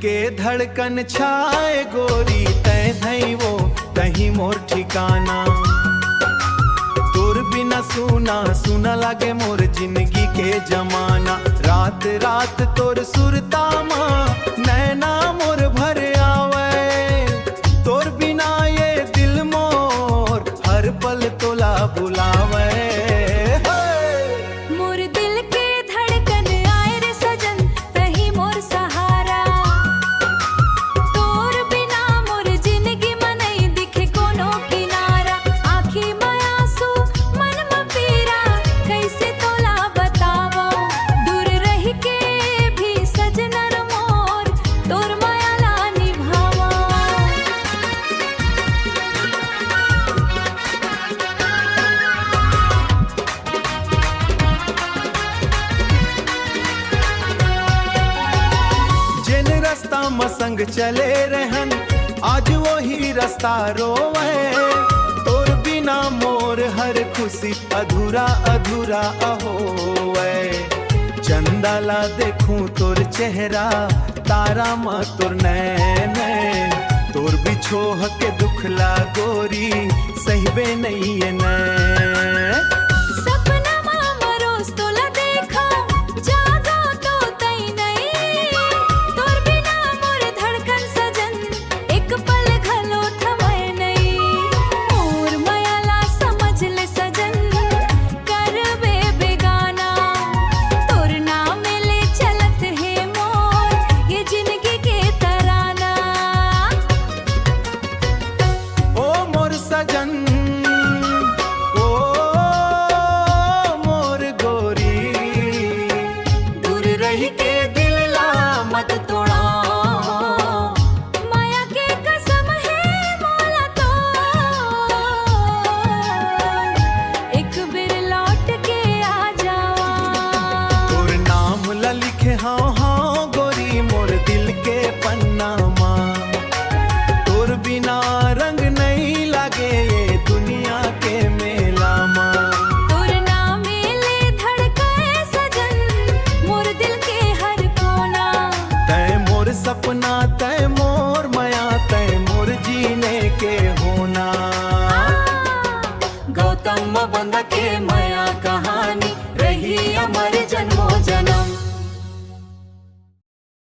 के धड़कन छाए गोरी तय धई वो कहीं मोर ठिकाना। तोर बिना सुना सुना लागे मोर जिंदगी के जमाना। रात रात तोर सुरता माँ नैना मोर भर आवे। तोर बिना ये दिल मोर हर पल तोला बुलावे। संग चले रहन आज वो ही रास्ता रोवे। तोर बिना मोर हर खुशी अधूरा अधूरा होवे। चंदाला देखूं तोर चेहरा तारा मा तोर नैन। तोर बिछोह के दुखला गोरी सहिबे नहीं है नैन। सपना